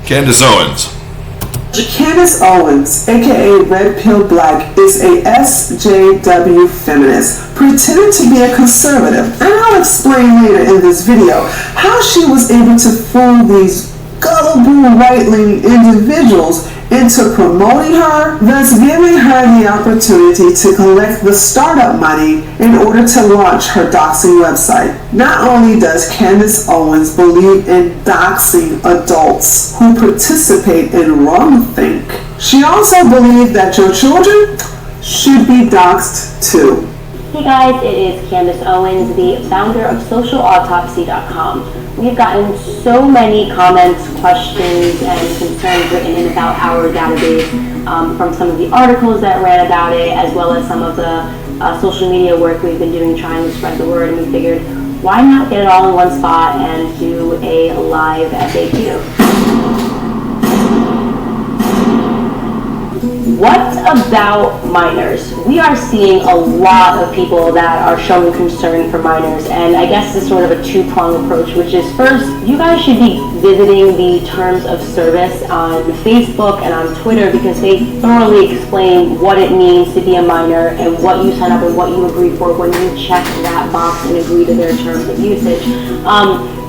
Candice Owens. Candice Owens AKA RedPillBlack is a SJW feminist pretending to be a conservative, and I'll explain later in this video how she was able to fool these gullible right-leaning individuals into promoting her, thus giving her the opportunity to collect the startup money in order to launch her doxing website. Not only does Candice Owens believe in doxing adults who participate in wrongthink, she also believes that your children should be doxed too. Hey guys, it is Candice Owens, the founder of socialautopsy.com. We've gotten so many comments, questions, and concerns written in about our database from some of the articles that ran about it, as well as some of the social media work we've been doing trying to spread the word, and we figured, why not get it all in one spot and do a live FAQ? What about minors? We are seeing a lot of people that are showing concern for minors, and I guess it's sort of a two-pronged approach, which is first, you guys should be visiting the terms of service on Facebook and on Twitter, because they thoroughly explain what it means to be a minor and what you sign up and what you agree for when you check that box and agree to their terms of usage.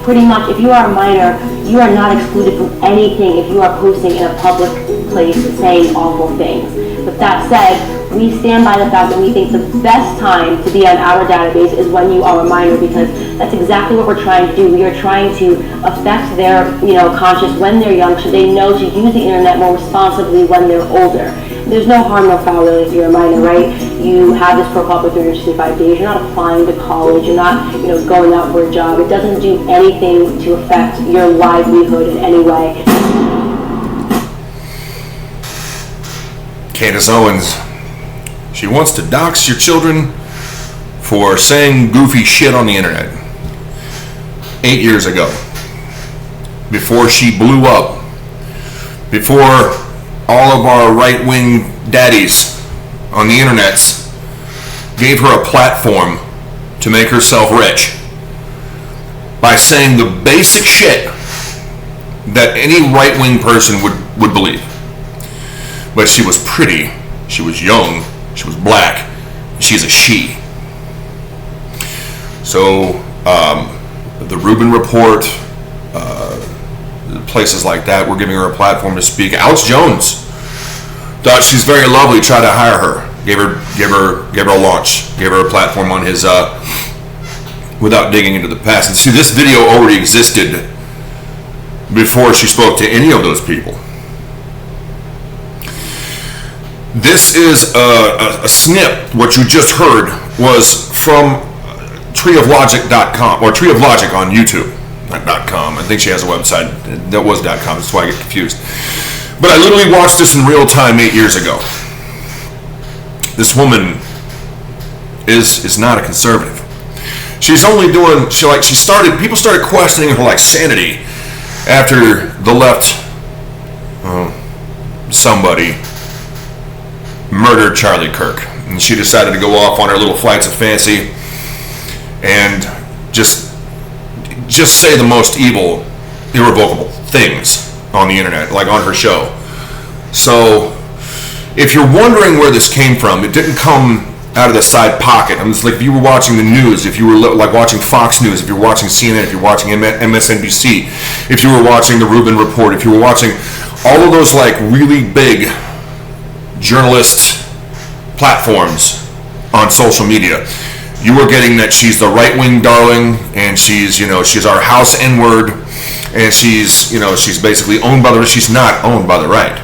Pretty much, if you are a minor, you are not excluded from anything if you are posting in a public place saying awful things. With that said, we stand by the fact that we think the best time to be on our database is when you are a minor, because that's exactly what we're trying to do. We are trying to affect their conscience when they're young, so they know to use the internet more responsibly when they're older. There's no harm, no foul really if you're a minor, right? You have this profile for 365 days, you're not applying to college, you're not going out for a job. It doesn't do anything to affect your livelihood in any way. Candice Owens, she wants to dox your children for saying goofy shit on the internet. 8 years ago, before she blew up, before all of our right-wing daddies on the internets gave her a platform to make herself rich by saying the basic shit that any right-wing person would believe. But she was pretty, she was young, she was black, she's a she. So the Rubin Report, places like that were giving her a platform to speak. Alex Jones thought she's very lovely, tried to hire her, gave her a launch, gave her a platform on his without digging into the past. And see, this video already existed before she spoke to any of those people. This is a snip. What you just heard was from treeoflogic.com, or Tree of Logic on YouTube. Not .com. I think she has a website. That was .com. That's why I get confused. But I literally watched this in real time 8 years ago. This woman is not a conservative. She's only doing, people started questioning her sanity after the left, somebody murdered Charlie Kirk, and she decided to go off on her little flights of fancy and just say the most evil, irrevocable things on the internet, like on her show. So if you're wondering where this came from, it didn't come out of the side pocket. I mean, it's like if you were watching the news, if you were watching Fox News, if you were watching CNN, if you're watching MSNBC, if you were watching the Rubin Report, if you were watching all of those really big journalist platforms on social media, you were getting that she's the right-wing darling, and she's our house N-word, and she's basically owned by the, she's not owned by the right.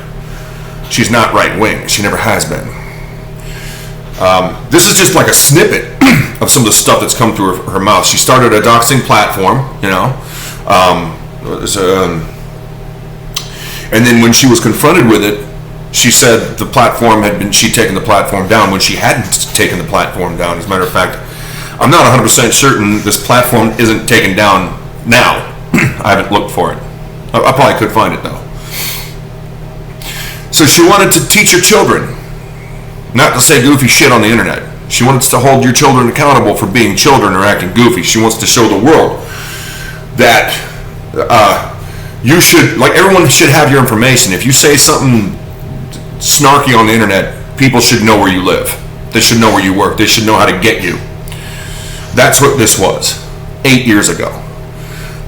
She's not right-wing. She never has been. This is just like a snippet of some of the stuff that's come through her mouth. She started a doxing platform, and then when she was confronted with it, she said she'd taken the platform down when she hadn't taken the platform down. As a matter of fact, I'm not 100% certain this platform isn't taken down now. I haven't looked for it. I probably could find it though. So she wanted to teach her children not to say goofy shit on the internet. She wants to hold your children accountable for being children or acting goofy. She wants to show the world that you should, like, everyone should have your information. If you say something snarky on the internet, people should know where you live. They should know where you work. They should know how to get you. That's what this was 8 years ago.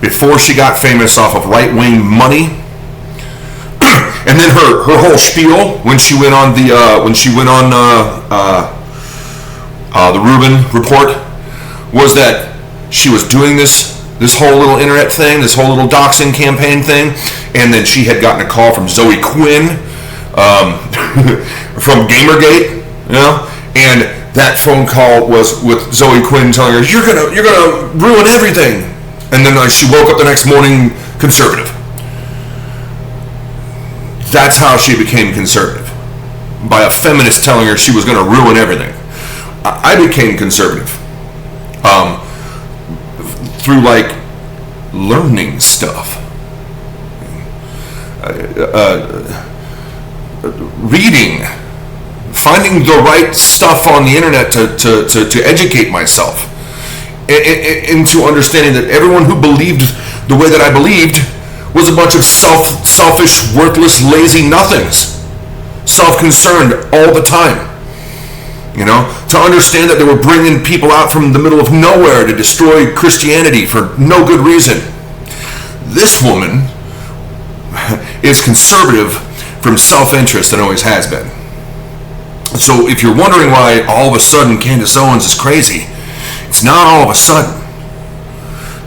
Before she got famous off of right-wing money. And then her whole spiel when she went on the Rubin report was that she was doing this whole little internet thing, this whole little doxing campaign thing, and then she had gotten a call from Zoe Quinn from Gamergate, you know, and that phone call was with Zoe Quinn telling her, you're gonna ruin everything, and then she woke up the next morning conservative. That's how she became conservative, by a feminist telling her she was going to ruin everything. I became conservative through, like, learning stuff, reading, finding the right stuff on the internet to educate myself, into understanding that everyone who believed the way that I believed was a bunch of selfish, worthless, lazy nothings, self-concerned all the time. You know, to understand that they were bringing people out from the middle of nowhere to destroy Christianity for no good reason. This woman is conservative from self-interest and always has been. So if you're wondering why all of a sudden Candice Owens is crazy, it's not all of a sudden.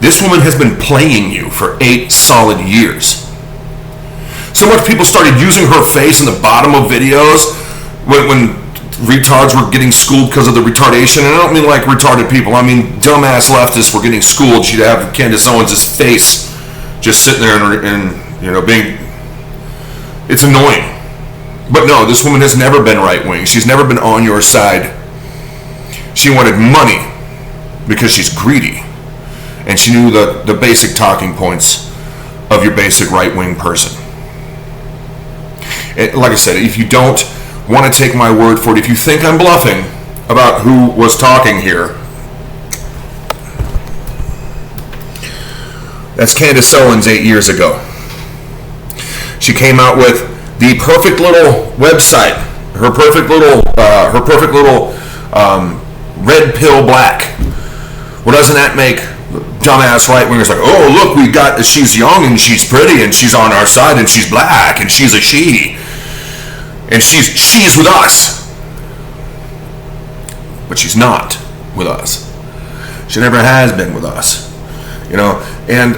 This woman has been playing you for 8 solid years. So much people started using her face in the bottom of videos when retards were getting schooled because of the retardation. And I don't mean like retarded people. I mean dumbass leftists were getting schooled. She'd have Candice Owens' face just sitting there and you know, being... It's annoying. But no, this woman has never been right-wing. She's never been on your side. She wanted money because she's greedy. And she knew the basic talking points of your basic right-wing person. Like I said, if you don't want to take my word for it, if you think I'm bluffing about who was talking here, that's Candice Owens 8 years ago. She came out with the perfect little website, her perfect little red pill black. Well, doesn't that make dumbass right-wingers like, oh, look, she's young and she's pretty and she's on our side and she's black and she's a she. And she's with us. But she's not with us. She never has been with us. You know, and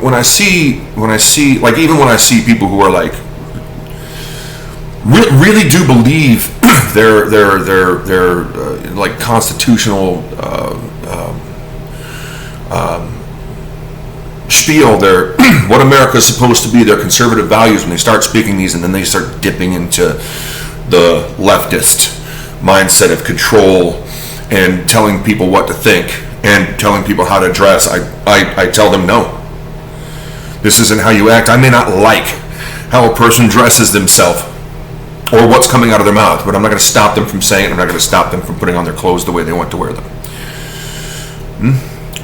when I see, like, even when I see people who are like, really do believe their like constitutional spiel, their what America is supposed to be, their conservative values, when they start speaking these and then they start dipping into the leftist mindset of control and telling people what to think and telling people how to dress, I tell them no. This isn't how you act. I may not like how a person dresses themselves or what's coming out of their mouth, but I'm not going to stop them from saying it. I'm not going to stop them from putting on their clothes the way they want to wear them.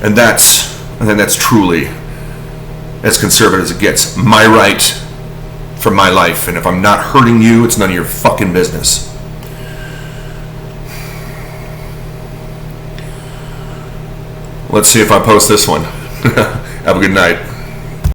And that's truly as conservative as it gets. My right for my life, and if I'm not hurting you, it's none of your fucking business. Let's see if I post this one. Have a good night.